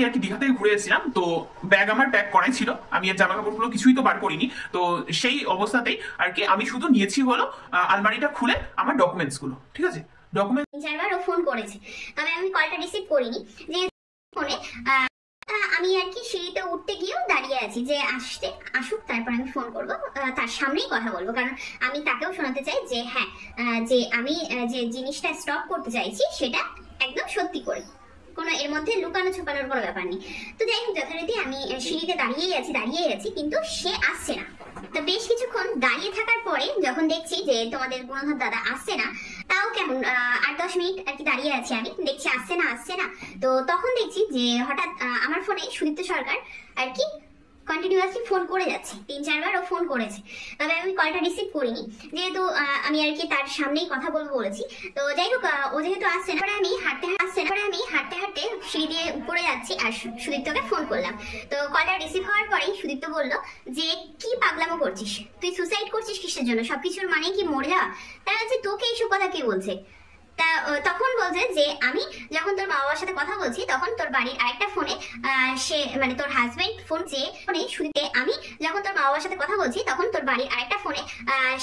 আর কি দীঘা থেকে ঘুরে এসেছিলাম, তো ব্যাগ আমার প্যাক করাই ছিল, আমি এর জামা কাপড়গুলো কিছুই তো বার করিনি। তো সেই অবস্থাতেই আর কি আমি শুধু নিয়েছি হলো আলমারিটা খুলে আমার ডকুমেন্টস গুলো, ঠিক আছে। ডকুমেন্ট 3-4বার ও ফোন করেছে, তবে আমি কলটা রিসিভ করিনি। যে ফোনে আমি আর কি সিঁড়িতে উঠতে গিয়েও দাঁড়িয়ে আছি যে আসুক, তারপর আমি ফোন করব, তার সামনেই কথা বলবো, কারণ আমি তাকেও শোনাতে চাই যে হ্যাঁ, যে আমি যে জিনিসটা স্টপ করতে চাইছি সেটা একদম সত্যি করে, কোনো এর মধ্যে লুকানো ছুপানোর কোনো ব্যাপার নেই। তো যাই হোক, যথারীতি আমি সিঁড়িতে দাঁড়িয়েই আছি, কিন্তু সে আসছে না। তো বেশ কিছুক্ষণ দাঁড়িয়ে থাকার পরে যখন দেখছি যে তোমাদের গুণধর দাদা আসছে না, তাও কেমন 8-10 মিনিট আর কি দাঁড়িয়ে আছি, আমি দেখছি আসছে না। তো তখন দেখছি যে হঠাৎ আমার ফোনে সুদীপ্ত সরকার আর কি কন্টিনিউয়াসলি ফোন করে যাচ্ছে, 3-4বার ও ফোন করেছে, তবে আমি কলটা রিসিভ করিনি, যেহেতু আমি আর কি তার সামনেই কথা বলবো বলেছি। তো যাই হোক, ও যেহেতু আসছে না, আমি হাঁটতে হাঁটতে সিঁড়ি দিয়ে উপরে যাচ্ছি আর সুদীপ্তকে ফোন করলাম। তো কলটা রিসিভ হওয়ার পরেই সুদীপ্ত বলল যে কি পাগলামো করছিস তুই, সুসাইড করছিস কিসের জন্য, সবকিছুর মানে কি মরে যাওয়া? তাই হচ্ছে তোকে এইসব কথা কে বলছে? তখন বলছে যে আমি যখন তোর মা বাবার সাথে কথা বলছি তখন তোর বাড়ির আরেকটা ফোনে সে মানে তোর হাজবেন্ড ফোন শুনতে, আমি যখন তোর মা বাবার সাথে কথা বলছি তখন তোর বাড়ির আরেকটা ফোনে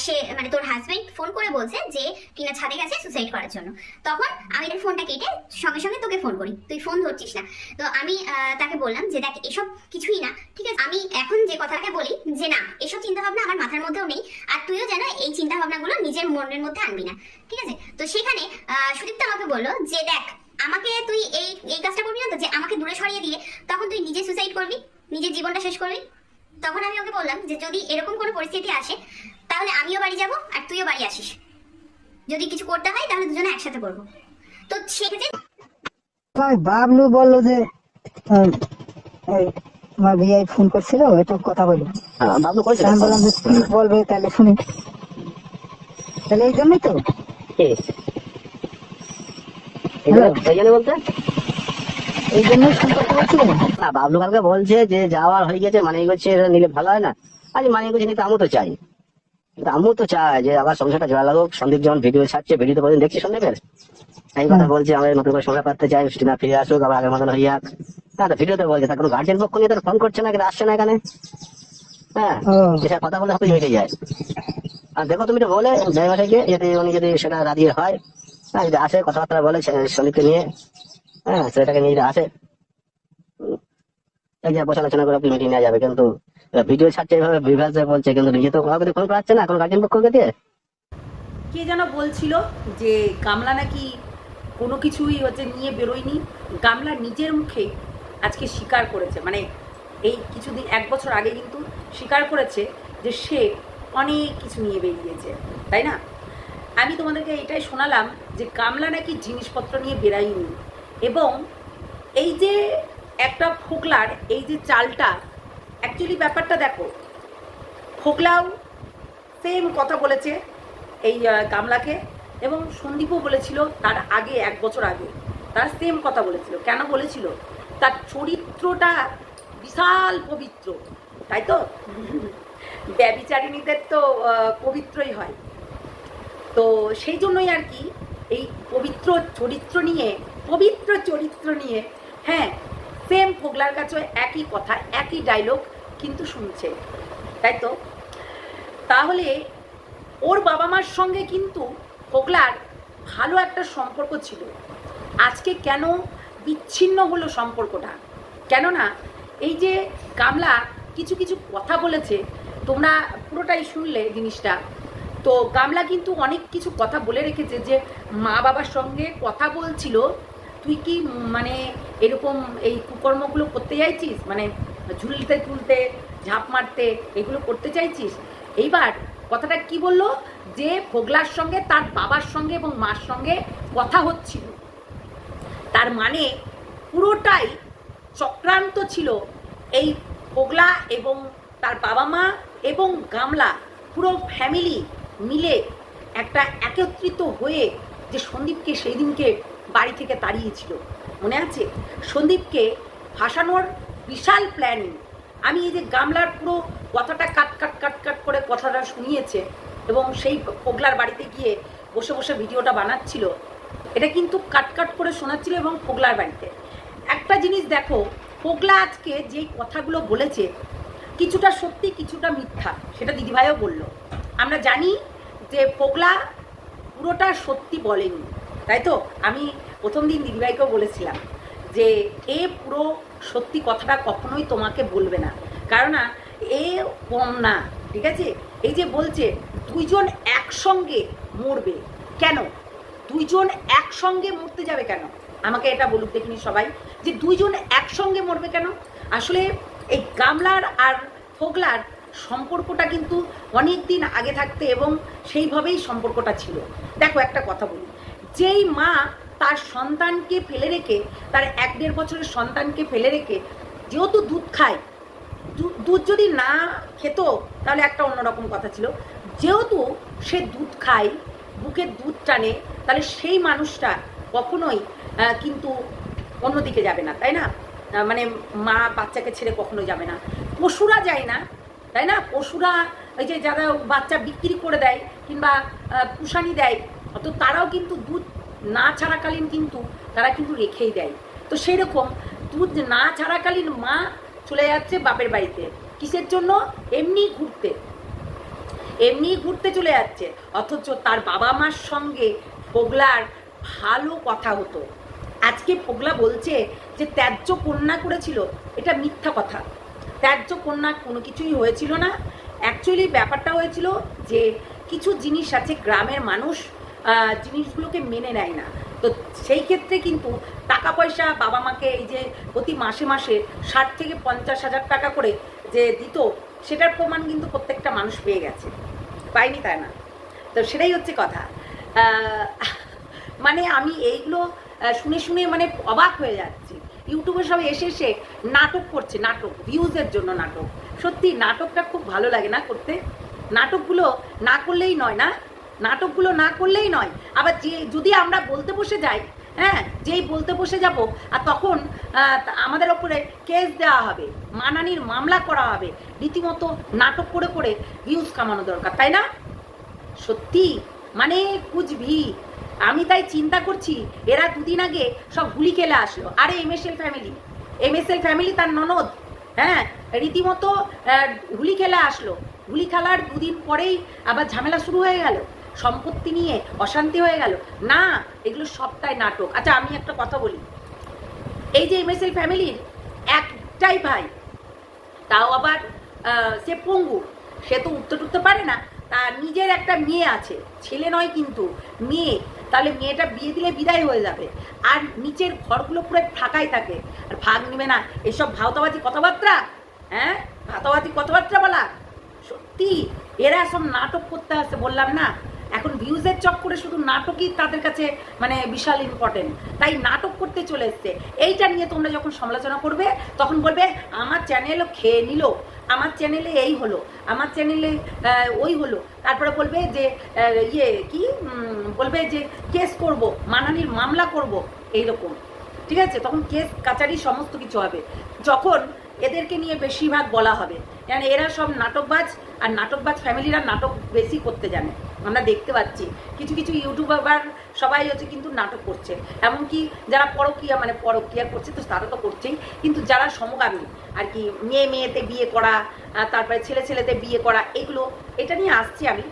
সে মানে তোর হাজবেন্ড ফোন করে বলছে যে টিনা ছাদে গেছে সুসাইড করার জন্য। তখন আমি তোর ফোনটা কেটে সঙ্গে সঙ্গে তোকে ফোন করি, তুই ফোন ধরছিস না। তো আমি তাকে বললাম যে দেখ এসব কিছুই না, ঠিক আছে, আমি এখন যে কথাটা বলি যে না, এসব চিন্তা ভাবনা আমার মাথার মধ্যেও নেই, আর তুইও যেন এই চিন্তা ভাবনাগুলো নিজের মনের মধ্যে আনবি না, ঠিক আছে। তো সেখানে সুদীপ্ত আমাকে বললো যে দেখ, আমাকে তুই এই কাজটা করবি না তো, যে আমাকে দূরে সরিয়ে দিয়ে তখন তুই নিজে সুসাইড করবি, নিজের জীবনটা শেষ করবি। তখন আমি ওকে বললাম যে যদি এরকম কোনো পরিস্থিতি আসে তাহলে আমিও বাড়ি যাব আর তুইও বাড়ি আসিস, যদি কিছু করতে হয় তাহলে দুজনে একসাথে করবো। তো সেক্ষেত্রে বাবলু বললো যে আমার ভাইয়া ফোন করছিল, একটু কথা বলি। বাবলু করেছিল, আমি বললাম যে কি বলবে তাহলে শুনি, তাহলে এই জন্যই তো বলতে এই জন্যই ফোন করতে বলছিলেন না। বাবলু কালকে বলছে যে যাওয়ার হয়ে গেছে, মানে করছে নিলে ভালো হয় না। আজ মানে করছে নিতে আমিও তো চাই যে আবার সংসারটা জোড়া লাগুক। সন্দীপ যেমন ভিডিও ছাড়ছে, ভিডিওতে বলছেন দেখছি সন্দীপের এই কথা বলছে, আমরা নতুন করে সংসার পাততে চাই, না ফিরে আসুক, আবার আগের মতন হইয়া। না ভিডিওতে বলছে, তার কোনো গার্জেন পক্ষ নিয়ে তার ফোন করছে না, আসছে না এখানে। হ্যাঁ, সেটা কথা বলে হাতে মিটে যায়। আর দেখো তুমি তো বলে জয়মাসাইকে, উনি যদি সেটা রাজি হয়, যদি আসে কথাবার্তা বলে সন্দীপকে নিয়ে, হ্যাঁ ছেলেটাকে নিয়ে আসে, বসে আলোচনা করে আপনি মিটিয়ে নেওয়া যাবে। কিন্তু ভিডিও ছাড়ছে এইভাবে বিভাগে বলছে, কিন্তু নিজে তো কাউকে ফোন করাচ্ছে না কোনো গার্জেন পক্ষকে দিয়ে। কে যেন বলছিল যে গামলা নাকি কোনো কিছুই হচ্ছে নিয়ে বেরোয়নি। গামলা নিজের মুখে আজকে স্বীকার করেছে, মানে এই কিছুদিন 1 বছর আগে কিন্তু স্বীকার করেছে যে সে অনেক কিছু নিয়ে বেরিয়েছে, তাই না? আমি তোমাদেরকে এটাই শোনালাম যে গামলা নাকি জিনিসপত্র নিয়ে বেরায়নি। এবং এই যে একটা ফোকলার এই যে চালটা, অ্যাকচুয়ালি ব্যাপারটা দেখো, ফোকলাও সেম কথা বলেছে এই গামলাকে, এবং সন্দীপও বলেছিল তার আগে 1 বছর আগে তার সেম কথা বলেছিল। কেন বলেছিল? তার চরিত্রটা বিশাল পবিত্র, তাই তো? ব্যভিচারিণীদের তো পবিত্রই হয়, তো সেই জন্যই আর কি এই পবিত্র চরিত্র নিয়ে হ্যাঁ সেম ফোগলার কাছে একই কথা, একই ডায়লগ কিন্তু শুনছে, তাই তো? তাহলে ওর বাবা মার সঙ্গে কিন্তু ফোগলার ভালো একটা সম্পর্ক ছিল, আজকে কেন বিচ্ছিন্ন হলো সম্পর্কটা? কেননা এই যে গামলা কিছু কিছু কথা বলেছে, তোমরা পুরোটাই শুনলে জিনিসটা। তো গামলা কিন্তু অনেক কিছু কথা বলে রেখেছে যে মা বাবার সঙ্গে কথা বলছিল, তুই কি মানে এরকম এই কুকর্মগুলো করতে চাইছিস, মানে ঝুলতে তুলতে ঝাঁপ মারতে এগুলো করতে চাইছিস? এইবার কথাটা কি বললো যে ফোগলার সঙ্গে তার বাবার সঙ্গে এবং মার সঙ্গে কথা হচ্ছিল, তার মানে পুরোটাই চক্রান্ত ছিল এই ফোগলা এবং তার বাবা মা এবং গামলা পুরো ফ্যামিলি মিলে একটা একত্রিত হয়ে যে সন্দীপকে সেই দিনকে বাড়ি থেকে তাড়িয়েছিল, মনে আছে? সন্দীপকে ফাঁসানোর বিশাল প্ল্যানিং। আমি এই যে গামলার পুরো কথাটা কাট কাট কাট কাট করে কথাটা শুনিয়েছে এবং সেই ফোগলার বাড়িতে গিয়ে বসে বসে ভিডিওটা বানাচ্ছিল, এটা কিন্তু কাট কাট করে শোনাচ্ছিল এবং ফোগলার বাড়িতে। একটা জিনিস দেখো, পোগলা আজকে যেই কথাগুলো বলেছে কিছুটা সত্যি কিছুটা মিথ্যা, সেটা দিদিভাইও বলল। আমরা জানি যে পোগলা পুরোটা সত্যি বলেনি, তাই তো? আমি প্রথম দিন দিদিভাইকেও বলেছিলাম যে এ পুরো সত্যি কথাটা কখনোই তোমাকে বলবে না, কারণ না এ কম না, ঠিক আছে? এই যে বলছে দুইজন একসঙ্গে মরবে, কেন দুইজন একসঙ্গে মরতে যাবে কেন? আমাকে এটা বলুক দেখিনি সবাই, যে দুইজন একসঙ্গে মরবে কেন? আসলে এই গামলার আর পোগলার সম্পর্কটা কিন্তু অনেক দিন আগে থাকতে এবং সেইভাবেই সম্পর্কটা ছিল। দেখো একটা কথা বলি, যেই মা তার সন্তানকে ফেলে রেখে, তার 1-1.5 বছরের সন্তানকে ফেলে রেখে যেহেতু দুধ খায়, দুধ যদি না খেত তাহলে একটা অন্যরকম কথা ছিল, যেহেতু সে দুধ খায়, বুকের দুধ টানে, তাহলে সেই মানুষটা কখনোই কিন্তু অন্যদিকে যাবে না, তাই না? মানে মা বাচ্চাকে ছেড়ে কখনো যাবে না। পশুরা যায় না, তাই না? পশুরা এই যে যারা বাচ্চা বিক্রি করে দেয় কিংবা পুষানি দেয়, তো তারাও কিন্তু দুধ না ছাড়াকালীন কিন্তু তারা কিন্তু রেখেই দেয়। তো সেই রকম দুধ না ছাড়াকালীন মা চলে যাচ্ছে বাপের বাড়িতে, কিসের জন্য? এমনি ঘুরতে চলে যাচ্ছে, অথচ তার বাবা মার সঙ্গে পোগলার ভালো কথা হতো। আজকে পোগলা বলছে যে ত্যায্য কন্যা করেছিল, এটা মিথ্যা কথা। ত্যায্য কন্যা কোনো কিছুই হয়েছিল না। অ্যাকচুয়ালি ব্যাপারটা হয়েছিল যে কিছু জিনিস আছে গ্রামের মানুষ জিনিসগুলোকে মেনে নেয় না, তো সেই ক্ষেত্রে কিন্তু টাকা পয়সা বাবা মাকে এই যে প্রতি মাসে মাসে 60 থেকে 50,000 টাকা করে যে দিত, সেটার প্রমাণ কিন্তু প্রত্যেকটা মানুষ পেয়ে গেছে, পায়নি তাই না? তো সেটাই হচ্ছে কথা। মানে আমি এইগুলো শুনে শুনে মানে অবাক হয়ে যাচ্ছি। ইউটিউবে সব এসে এসে নাটক করছে, নাটক ভিউজের জন্য নাটক। সত্যি নাটকটা খুব ভালো লাগে না করতে? নাটকগুলো না করলেই নয় না, নাটকগুলো না করলেই নয়। আবার যে যদি আমরা বলতে বসে যাই, হ্যাঁ, যেই বলতে বসে যাব আর তখন আমাদের ওপরে কেস দেওয়া হবে, মানানির মামলা করা হবে, রীতিমতো নাটক করে করে ভিউজ কামানো দরকার, তাই না? সত্যি মানে কুচভি। আমি তাই চিন্তা করছি, এরা দুদিন আগে সব গুলি খেলে আসলো। আরে এমএসএল ফ্যামিলি তার ননদ, হ্যাঁ, রীতিমতো গুলি খেলে আসলো। গুলি খেলার দুদিন পরেই আবার ঝামেলা শুরু হয়ে গেল, সম্পত্তি নিয়ে অশান্তি হয়ে গেল। না, এগুলো সবটাই নাটক। আচ্ছা আমি একটা কথা বলি, এই যে এমএসএল ফ্যামিলির একটাই ভাই, তাও আবার সে পঙ্গু, সে তো উঠতে পারে না, তার নিজের একটা মেয়ে আছে, ছেলে নয় কিন্তু মেয়ে, তাহলে মেয়েটা বিয়ে দিলে বিদায় হয়ে যাবে, আর নিচের ঘরগুলো পুরো ফাঁকাই থাকে, আর ভাগ নেবে না। এসব ভাওতাবাজি কথাবার্তা, হ্যাঁ, ভাওতাবাজি কথাবার্তা বলা, সত্যি এরা সব নাটক করতে আসছে, বললাম না? এখন ভিউজের চক্করে শুধু নাটকই তাদের কাছে মানে বিশাল ইম্পর্টেন্ট, তাই নাটক করতে চলে এসছে। এইটা নিয়ে তোমরা যখন সমালোচনা করবে তখন বলবে আমার চ্যানেলও খেয়ে নিল, আমার চ্যানেলে এই হলো, আমার চ্যানেলে ওই হলো, তারপরে বলবে যে বলবে যে কেস করব, মানানির মামলা করব, এইরকম, ঠিক আছে? তখন কেস কাচারি সমস্ত কিছু হবে, যখন এদেরকে নিয়ে বেশিরভাগ বলা হবে। মানে এরা সব নাটকবাজ, আর নাটকবাজ ফ্যামিলিরা নাটক বেশি করতে জানে। আমরা দেখতে পাচ্ছি কিছু কিছু ইউটিউবার সবাই হচ্ছে কিন্তু নাটক করছে, এমনকি যারা পরকীয়া করছে তো তারা তো করছেই, কিন্তু যারা সমগামী আর কি, মেয়েতে বিয়ে করা, তারপরে ছেলেতে বিয়ে করা, এগুলো, এটা নিয়ে আসছি আমি।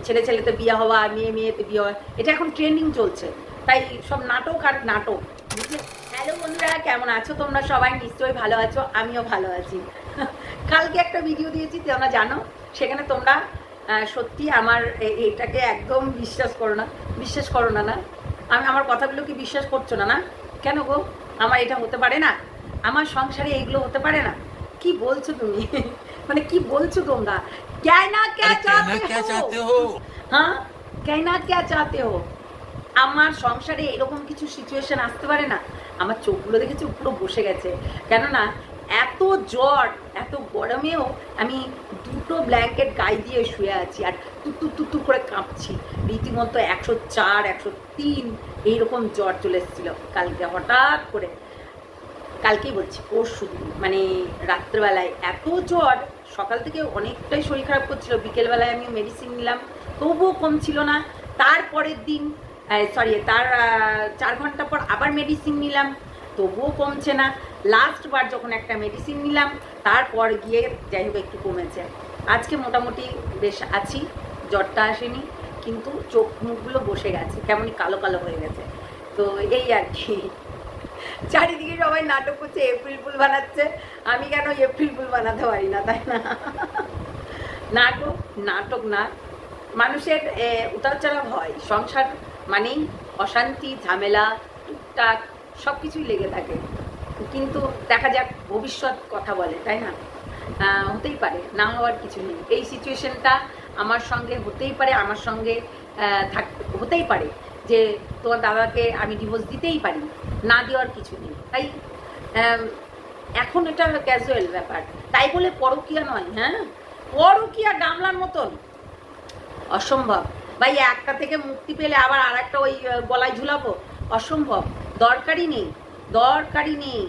ছেলেতে বিয়ে হওয়া, মেয়েতে বিয়ে হওয়া, এটা এখন ট্রেন্ডিং চলছে, তাই সব নাটক আর নাটক, বুঝলে? হ্যালো বন্ধুরা, কেমন আছো তোমরা সবাই? নিশ্চয়ই ভালো আছো, আমিও ভালো আছি। কালকে একটা ভিডিও দিয়েছি তোমরা জানো, সেখানে তোমরা সত্যি আমার এটাকে একদম বিশ্বাস করো না না? আমি আমার কথাগুলো কি বিশ্বাস করছো না? না কেন গো? আমার এটা হতে পারে না? আমার সংসারে এইগুলো হতে পারে না? কি বলছো তুমি? মানে কি বলছো তোমরা? कहना क्या चाहते हो? हाँ, कहना क्या चाहते हो? আমার সংসারে এরকম কিছু সিচুয়েশন আসতে পারে না? আমার চোখগুলো দেখেছি পুরো বসে গেছে, কেননা এত জ্বর, এত গরমেও আমি 2টো ব্ল্যাঙ্কেট গায়ে দিয়ে শুয়ে আছি, আর তুতু করে কাঁপছি, রীতিমতো 104, 103 এইরকম জ্বর চলে এসেছিল কালকে হঠাৎ করে। কালকেই বলছি, পরশু দিন মানে রাত্রেবেলায় এত জ্বর, সকাল থেকে অনেকটাই শরীর খারাপ করছিল, বিকেলবেলায় আমি মেডিসিন নিলাম, তবুও কমছিল না। তারপরের দিন তার 4 ঘন্টা পর আবার মেডিসিন নিলাম, তবুও কমছে না। লাস্ট বার যখন একটা মেডিসিন নিলাম তারপর গিয়ে যাই হোক একটু কমেছে। আজকে মোটামুটি বেশ আছি, জ্বরটা আসেনি, কিন্তু চোখ মুখগুলো বসে গেছে, কেমনই কালো কালো হয়ে গেছে। তো এই আর কি, চারিদিকে সবাই নাটক করছে, এপ্রিল ফুল বানাচ্ছে, আমি কেন এপ্রিল ফুল বানাতে পারি না, তাই না? নাটক নাটক না, মানুষের উতার চড়াও হয়, সংসার মানেই অশান্তি, ঝামেলা, টুকটাক সব কিছুই লেগে থাকে, কিন্তু দেখা যাক ভবিষ্যৎ কথা বলে, তাই না? হতেই পারে, না হওয়ার কিছু নেই। এই সিচুয়েশনটা আমার সঙ্গে হতেই পারে, আমার সঙ্গে হতেই পারে যে তোমার দাদাকে আমি ডিভোর্স দিতেই পারি, না দেওয়ার কিছু নেই। তাই এখন এটা ক্যাজুয়াল ব্যাপার, তাই বলে পরকীয়া নয়। হ্যাঁ, পরকীয়া গামলার মতন অসম্ভব ভাই। একটা থেকে মুক্তি পেলে আবার আর একটা ওই গলায় ঝুলাবো, অসম্ভব, দরকারই নেই, দরকারই নেই।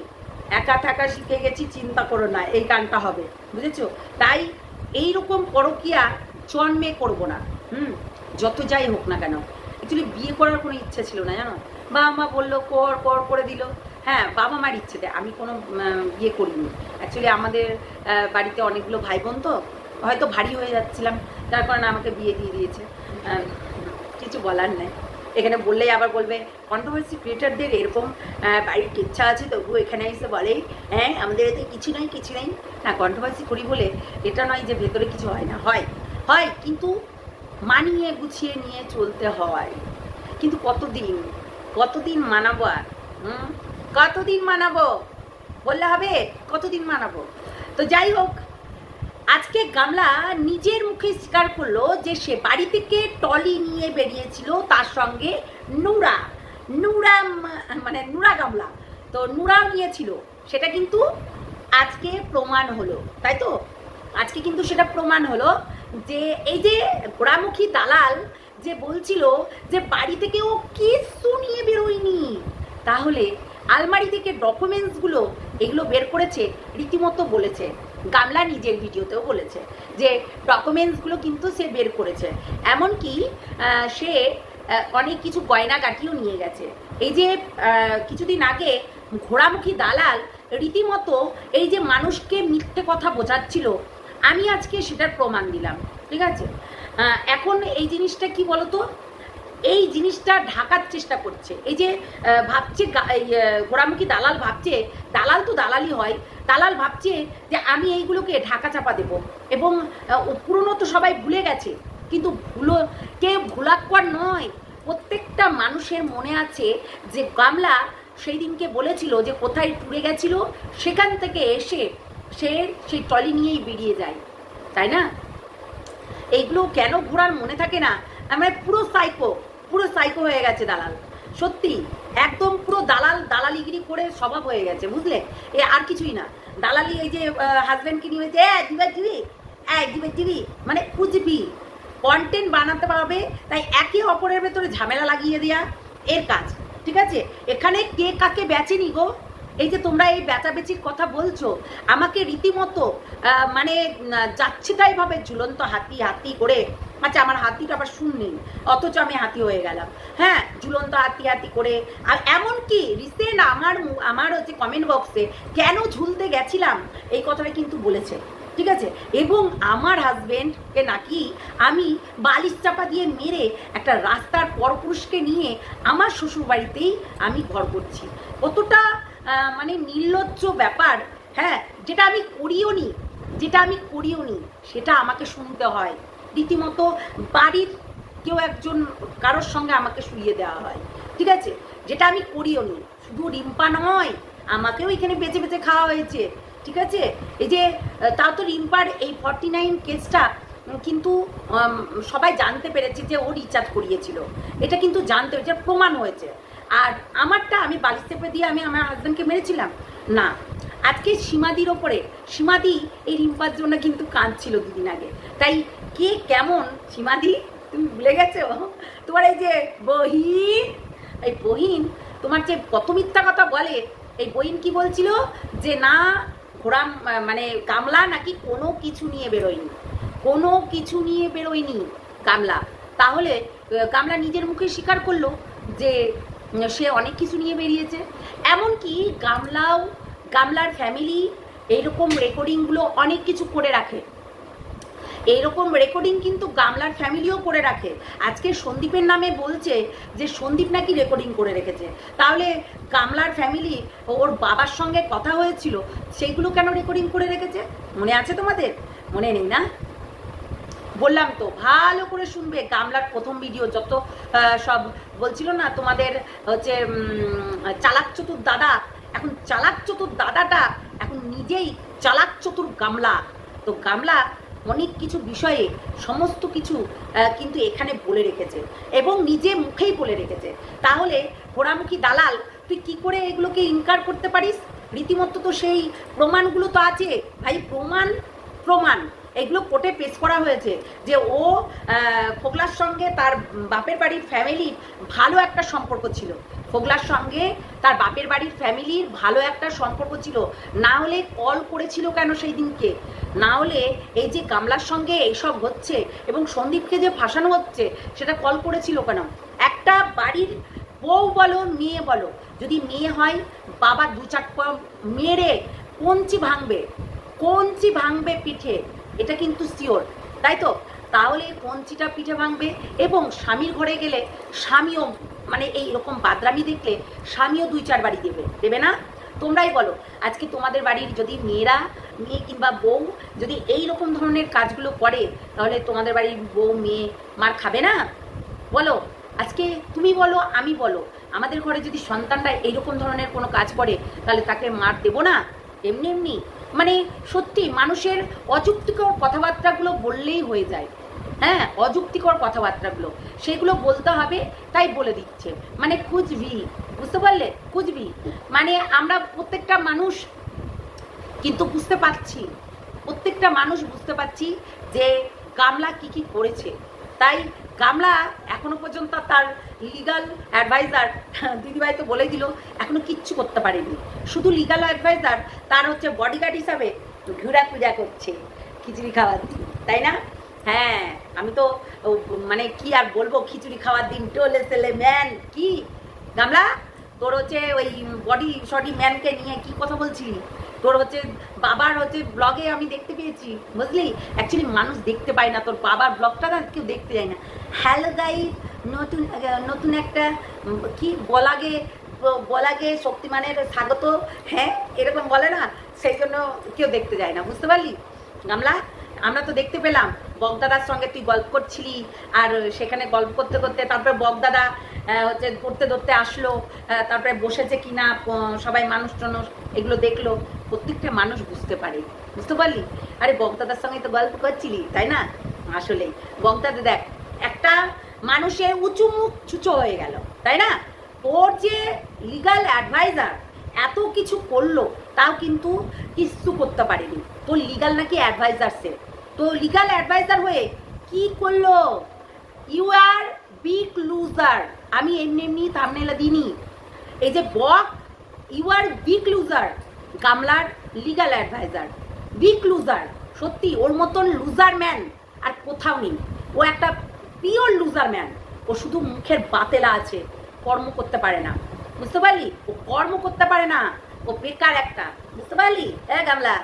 একা থাকা শিখে গেছি, চিন্তা করো না, এই গানটা হবে, বুঝেছো? তাই এইরকম পরকীয়া জন্মে করবো না। যত যাই হোক না কেন, অ্যাকচুয়ালি বিয়ে করার কোনো ইচ্ছে ছিল না, জানো, বাবা মা বললো কর কর করে দিল। হ্যাঁ, বাবা মার ইচ্ছেতে আমি কোনো বিয়ে করিনি। অ্যাকচুয়ালি আমাদের বাড়িতে অনেকগুলো ভাই বোন, তো হয়তো ভারী হয়ে যাচ্ছিলাম, তার কারণে আমাকে বিয়ে দিয়ে দিয়েছে, কিছু বলার নেই। এখানে বললেই আবার বলবে কন্ট্রোভার্সি ক্রিয়েটারদের এরকম বাড়ির ইচ্ছা আছে, তবুও এখানে এসে বলে হ্যাঁ আমাদের এতে কিছু নাই কিছু নাই। হ্যাঁ, কন্ট্রোভার্সি করি বলে এটা নয় যে ভেতরে কিছু হয় না, হয় হয়, কিন্তু মানিয়ে গুছিয়ে নিয়ে চলতে হয়। কিন্তু কতদিন মানাবো আর? কতদিন মানাবো বললে হবে? কতদিন মানাবো? তো যাই হোক, আজকে গামলা নিজের মুখে স্বীকার করলো যে সে বাড়ি থেকে টলি নিয়ে বেরিয়েছিল, তার সঙ্গে নুরা মানে নুরা গামলা, তো নুরাও নিয়েছিল। সেটা কিন্তু আজকে প্রমাণ হলো, তাই তো? আজকে কিন্তু সেটা প্রমাণ হলো যে এই যে ঘোড়ামুখী দালাল যে বলছিল যে বাড়ি থেকে ও কিছু নিয়ে বেরোয়নি, তাহলে আলমারি থেকে ডকুমেন্টসগুলো এগুলো বের করেছে, রীতিমতো বলেছে। গামলা নিজের ভিডিওতেও বলেছে যে ডকুমেন্টসগুলো কিন্তু সে বের করেছে, এমনকি সে অনেক কিছু গয়নাগাটিও নিয়ে গেছে। এই যে কিছুদিন আগে ঘোড়ামুখী দালাল রীতিমতো এই যে মানুষকে মিথ্যে কথা বোঝাচ্ছিল, আমি আজকে সেটার প্রমাণ দিলাম, ঠিক আছে? এখন এই জিনিসটা কি বলতো, এই জিনিসটা ঢাকার চেষ্টা করছে। এই যে ভাবছে ঘোড়ামুখী দালাল ভাবছে, দালাল তো দালালই হয়, দালাল ভাবছে যে আমি এইগুলোকে ঢাকা চাপা দেব, এবং পুরনো তো সবাই ভুলে গেছে, কিন্তু কে ভুলাক্কর নয়, প্রত্যেকটা মানুষের মনে আছে যে গামলা সেই দিনকে বলেছিল যে কোথায় টুরে গেছিল, সেখান থেকে এসে সে সেই ট্রলি নিয়েই বেরিয়ে যায়, তাই না? এইগুলো কেন ঘোড়ার মনে থাকে না? আমরা পুরো সাইকো হয়ে গেছে দালাল, সত্যি একদম পুরো দালালিগিরি করে স্বভাব হয়ে গেছে, বুঝলে? এ আর কিছুই না, দালালি। এই যে হাজব্যান্ডকে নিয়ে হয়েছে দিবি মানে খুঁজবি, কন্টেন্ট বানাতে পারবে, তাই একে অপরের ভেতরে ঝামেলা লাগিয়ে দেয়া এর কাজ, ঠিক আছে? এখানে কে কাকে বেচেনি গো? এই যে তোমরা এই বেচাবেচির কথা বলছো, আমাকে রীতিমতো মানে যাচ্ছে তাই ভাবে ঝুলন্ত হাতি করে, আচ্ছা আমার হাতিটা আবার শুননি, অথচ আমি হাতি হয়ে গেলাম। হ্যাঁ, ঝুলন্ত হাতি করে, আর এমনকি রিসেন্ট আমার হচ্ছে কমেন্ট বক্সে কেন ঝুলতে গেছিলাম এই কথাটা কিন্তু বলেছে, ঠিক আছে? এবং আমার হাজবেন্ডকে নাকি আমি বালিশ চাপা দিয়ে মেরে একটা রাস্তার পরপুরুষকে নিয়ে আমার শ্বশুর বাড়িতেই আমি ঘর করছি। কতটা মানে নির্লজ্জ ব্যাপার। হ্যাঁ, যেটা আমি করিও নি সেটা আমাকে শুনতে হয়, রীতিমতো বাড়ির কেউ একজন কারোর সঙ্গে আমাকে শুইয়ে দেওয়া হয়, ঠিক আছে? যেটা আমি করিও নি। শুধু রিম্পা নয়, আমাকেও এখানে বেঁচে বেঁচে খাওয়া হয়েছে, ঠিক আছে? এই যে তাও তো রিম্পার এই 49 কেসটা কিন্তু সবাই জানতে পেরেছে যে ও রিচার্জ করিয়েছিল, এটা কিন্তু জানতে হয়েছে, প্রমাণ হয়েছে। আর আমারটা আমি বালিশ চেপে দিয়ে আমি আমার হাজব্যান্ডকে মেরেছিলাম না। আজকে সীমাদির ওপরে, সীমাদি এই রিম্পার জন্য কিন্তু কাঁদছিল দুদিন আগে। তাই কে কেমন, সীমাদি তুমি ভুলে গেছো? তোমার এই যে বহিন তোমার যে কত মিথ্যা কথা বলে, এই বহিন কি বলছিল যে না ঘোড়া মানে গামলা নাকি কোনো কিছু নিয়ে বেরোয়নি গামলা। তাহলে গামলা নিজের মুখে স্বীকার করলো যে সে অনেক কিছু নিয়ে বেরিয়েছে। এমনকি গামলাও গামলার ফ্যামিলি এইরকম রেকর্ডিংগুলো অনেক কিছু করে রাখে, এইরকম রেকর্ডিং কিন্তু গামলার ফ্যামিলিও করে রাখে। আজকে সন্দীপের নামে বলছে যে সন্দীপ নাকি রেকর্ডিং করে রেখেছে, তাহলে গামলার ফ্যামিলি ওর বাবার সঙ্গে কথা হয়েছিল সেইগুলো কেন রেকর্ডিং করে রেখেছে? মনে আছে তোমাদের? মনে নেই না? বললাম তো ভালো করে শুনবে। গামলার প্রথম ভিডিও যত সব বলছিল না তোমাদের হচ্ছে চালাক চতুর দাদা, এখন চালাক চতুর দাদাটা এখন নিজেই চালাক চতুর গামলা। তো গামলা অনেক কিছু বিষয়ে সমস্ত কিছু কিন্তু এখানে বলে রেখেছে এবং নিজে মুখেই বলে রেখেছে। তাহলে ঘোড়ামুখী দালাল তুই কি করে এগুলোকে ইনকার করতে পারিস? রীতিমতো তো সেই প্রমাণগুলো তো আছে ভাই, প্রমাণ এগুলো কোর্টে পেশ করা হয়েছে যে ও ফোগলার সঙ্গে তার বাপের বাড়ির ফ্যামিলির ভালো একটা সম্পর্ক ছিল, ফোগলার সঙ্গে তার বাপের বাড়ির ফ্যামিলির ভালো একটা সম্পর্ক ছিল। না হলে কল করেছিল কেন সেই দিনকে? না হলে এই যে গামলার সঙ্গে এইসব হচ্ছে এবং সন্দীপকে যে ফাঁসানো হচ্ছে সেটা কল করেছিল কেন? একটা বাড়ির বউ বলো মেয়ে বলো, যদি মেয়ে হয় বাবা দু চার মেরে কঞ্চি ভাঙবে পিঠে, এটা কিন্তু শিওর, তাই তো? তাহলে কঞ্চিটা পিঠে ভাঙবে এবং স্বামীর ঘরে গেলে স্বামীও মানে এইরকম বাদরামি দেখলে স্বামীও দুই চার বাড়ি দেবে না? তোমরাই বলো, আজকে তোমাদের বাড়ির যদি মেয়ে কিংবা বউ যদি এই রকম ধরনের কাজগুলো করে তাহলে তোমাদের বাড়ির বউ মেয়ে মার খাবে না? বলো, আজকে তুমি বলো আমি বলো, আমাদের ঘরে যদি সন্তানরা এইরকম ধরনের কোনো কাজ করে তাহলে তাকে মার দেবো না? এমনি মানে সত্যি মানুষের অযুক্তিকর কথাবার্তাগুলো বললেই হয়ে যায়। হ্যাঁ, অযুক্তিকর কথাবার্তাগুলো সেগুলো বলতে হবে, তাই বলে দিচ্ছে। মানে কুচবি, বুঝতে পারলে? কুচবি মানে আমরা প্রত্যেকটা মানুষ কিন্তু বুঝতে পারছি যে গামলা কি করেছে। তাই গামলা এখনো পর্যন্ত তার লিগাল অ্যাডভাইজার, দিদিভাই তো বলে দিল, এখনো কিচ্ছু করতে পারেনি। শুধু লিগাল অ্যাডভাইজার তার হচ্ছে বডিগার্ড হিসাবে ঘোরাফেরা করছে খিচুড়ি খাওয়ার দিন, তাই না? হ্যাঁ, আমি তো মানে কি আর বলবো, খিচুড়ি খাওয়ার দিন টোলে সেলে ম্যান। কি গামলা তোর হচ্ছে ওই বডি ম্যানকে নিয়ে কি কথা বলছিলি? তোর হচ্ছে বাবার হচ্ছে ব্লগে আমি দেখতে পেয়েছি, বুঝলি? অ্যাকচুয়ালি মানুষ দেখতে পায় না, তোর বাবার ব্লগটা না কেউ দেখতে যায় না। হ্যালো গাইস, নতুন একটা কি বলাগে শক্তিমানের স্বাগত, হ্যাঁ এরকম বলে না, সেই জন্য কেউ দেখতে যায় না, বুঝতে পারলি গামলা? আমরা তো দেখতে পেলাম বগদাদার সঙ্গে তুই গল্প করছিলি, আর সেখানে গল্প করতে করতে তারপরে বগদাদা হচ্ছে ধরতে আসলো, তারপরে বসেছে কিনা সবাই মানুষ এগুলো দেখলো, প্রত্যেকটা মানুষ বুঝতে পারলি? আরে বগদাদার সঙ্গে তো গল্প করছিলি, তাই না? আসলে বগদাদা দেখ একটা মানুষের উঁচু মুখ চুচো হয়ে গেল, তাই না? ওর যে লিগাল অ্যাডভাইজার এত কিছু করলো তাও কিন্তু কিছু করতে পারেনি। তোর লিগাল নাকি অ্যাডভাইজার, সে তো লিগাল অ্যাডভাইজার হয়ে কি করলো? You are big loser. আমি এমনি থাম্বনেইলে দিইনি, এই যে ইউ আর বিগ লুজার। গামলার লিগাল অ্যাডভাইজার বিগ লুজার, সত্যি ওর মতন লুজার ম্যান আর কোথাও নেই। ও একটা পিওর লুজার ম্যান। ও শুধু মুখের বাতেলা আছে, কর্ম করতে পারে না, বুঝতে পারলি? ও কর্ম করতে পারে না, ও বেকার একটা, বুঝতে পারলি? হ্যাঁ গামলা,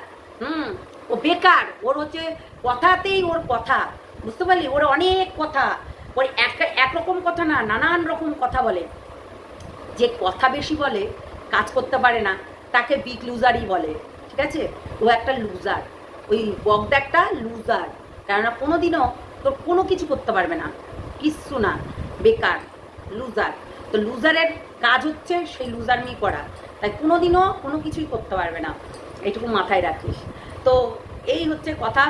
ও বেকার। ওর হচ্ছে কথাতেই ওর কথা, বুঝতে পারলি? ওর অনেক কথা, ওর একরকম কথা না, নানান রকম কথা বলে। যে কথা বেশি বলে কাজ করতে পারে না তাকে বিগ লুজারই বলে, ঠিক আছে? ও একটা লুজার, ওই বগদা একটা লুজার, কেননা কোনোদিনও তোর কোনো কিছু করতে পারবে না, কিচ্ছু না, বেকার লুজার। তো লুজারের কাজ হচ্ছে সেই লুজারমি করা, তাই কোনোদিনও কোনো কিছুই করতে পারবে না, এইটুকু মাথায় রাখিস। তো এই হচ্ছে কথা।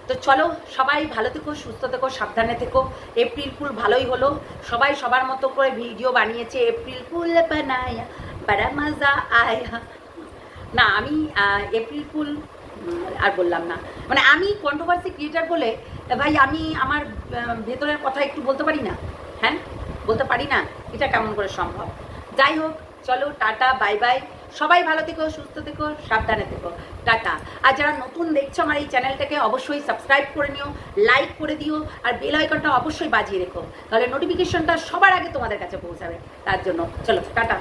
তো চলো সবাই ভালো থেকো, সুস্থ থেকো, সাবধানে থেকো। এপ্রিল ফুল ভালোই হলো, সবাই সবার মতো করে ভিডিও বানিয়েছে। এপ্রিল ফুল বানায়া বড়া মজা আয়া। না আমি এপ্রিল ফুল আর বললাম না, মানে আমি কন্ট্রোভার্সি ক্রিয়েটার বলে ভাই আমি আমার ভেতরের কথা একটু বলতে পারি না? হ্যাঁ বলতে পারি না, এটা কেমন করে সম্ভব? যাই হোক, চলো টাটা, বাই বাই। সবাই ভালো থেকো, সুস্থ থেকো, সাবধানে থেকো, টাটা। আর যারা নতুন দেখছো আমার এই চ্যানেলটাকে অবশ্যই সাবস্ক্রাইব করে নিও, লাইক করে দিও, আর বেল আইকনটা অবশ্যই বাজিয়ে রেখো, তাহলে নোটিফিকেশনটা সবার আগে তোমাদের কাছে পৌঁছাবে। তার জন্য চলো টাটা।